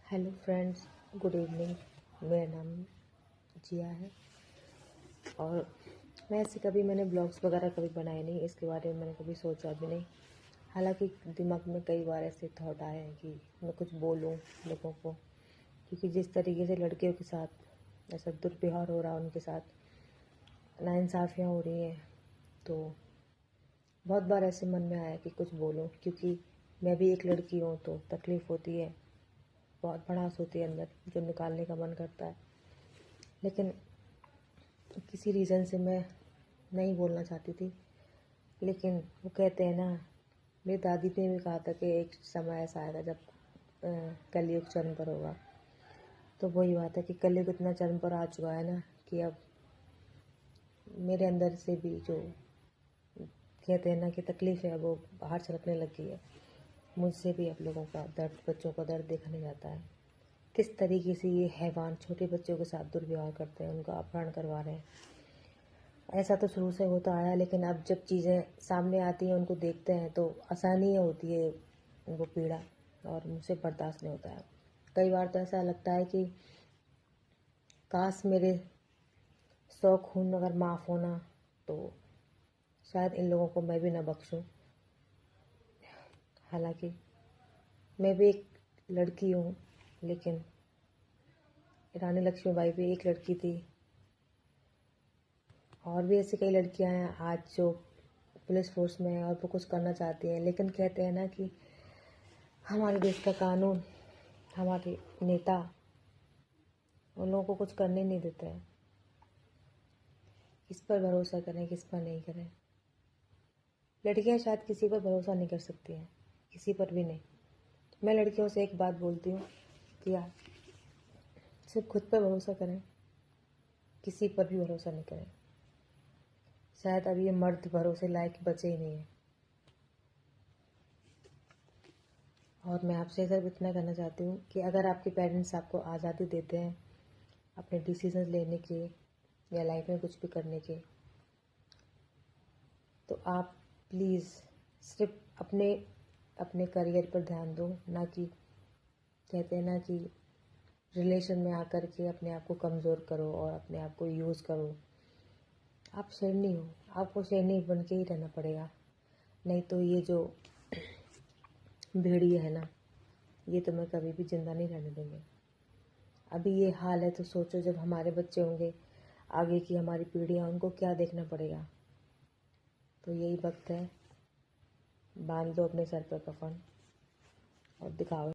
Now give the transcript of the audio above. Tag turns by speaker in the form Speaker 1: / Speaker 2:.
Speaker 1: Hello friends, good evening. मेरा नाम जिया है और मैंने ब्लॉग्स वगैरह कभी बनाए नहीं। इसके बारे में मैंने कभी सोचा भी नहीं। हालांकि दिमाग में कई बार ऐसे थॉट आए हैं कि मैं कुछ बोलूं लोगों को, क्योंकि जिस तरीके से लड़कियों के साथ ऐसा दुर्व्यवहार हो रहा है, उनके साथ नाइंसाफ़ियाँ हो रही हैं, तो बहुत बार ऐसे मन में आया कि कुछ बोलूं, क्योंकि मैं भी एक लड़की हूँ तो तकलीफ़ होती है, बहुत भड़ास होती है अंदर जो निकालने का मन करता है। लेकिन किसी रीज़न से मैं नहीं बोलना चाहती थी। लेकिन वो कहते हैं ना, मेरी दादी ने भी कहा था कि एक समय ऐसा आएगा जब कलयुग चरम पर होगा। तो वही बात है कि कलयुग इतना चरम पर आ चुका है ना कि अब मेरे अंदर से भी जो कहते हैं ना कि तकलीफ़ है वो बाहर छलकने लग गई है। मुझसे भी अब लोगों का दर्द, बच्चों का दर्द देखा नहीं जाता है। किस तरीके से ये हैवान छोटे बच्चों के साथ दुर्व्यवहार करते हैं, उनका अपहरण करवा रहे हैं। ऐसा तो शुरू से होता आया, लेकिन अब जब चीज़ें सामने आती हैं, उनको देखते हैं तो आसानी होती है वो पीड़ा, और मुझसे बर्दाश्त नहीं होता है। कई बार तो ऐसा लगता है कि काश मेरे 100 खून अगर माफ़ होना तो शायद इन लोगों को मैं भी ना बख्शूं। हालांकि मैं भी एक लड़की हूँ, लेकिन रानी लक्ष्मीबाई भी एक लड़की थी, और भी ऐसी कई लड़कियां हैं आज जो पुलिस फोर्स में हैं और वो कुछ करना चाहती हैं। लेकिन कहते हैं ना कि हमारे देश का कानून, हमारे नेता उन लोगों को कुछ करने नहीं देते हैं। किस पर भरोसा करें, किस पर नहीं करें। लड़कियां शायद किसी पर भरोसा नहीं कर सकती हैं, किसी पर भी नहीं। मैं लड़कियों से एक बात बोलती हूँ कि आप सिर्फ खुद पर भरोसा करें, किसी पर भी भरोसा नहीं करें। शायद अब ये मर्द भरोसे लायक बचे ही नहीं है। और मैं आपसे सिर्फ इतना कहना चाहती हूँ कि अगर आपके पेरेंट्स आपको आज़ादी देते हैं अपने डिसीजन लेने के या लाइफ में कुछ भी करने के, तो आप प्लीज़ सिर्फ अपने अपने करियर पर ध्यान दो, ना कि कहते हैं ना कि रिलेशन में आकर के अपने आप को कमज़ोर करो और अपने आप को यूज़ करो। आप शेरनी हो, आपको शेरनी बन के ही रहना पड़ेगा। नहीं तो ये जो भेड़िए है ना, ये तुम्हें कभी भी जिंदा नहीं रहने देंगे। अभी ये हाल है तो सोचो जब हमारे बच्चे होंगे, आगे की हमारी पीढ़ियाँ, उनको क्या देखना पड़ेगा। तो यही वक्त है, बांध दो अपने सर पर कफन और दिखाओ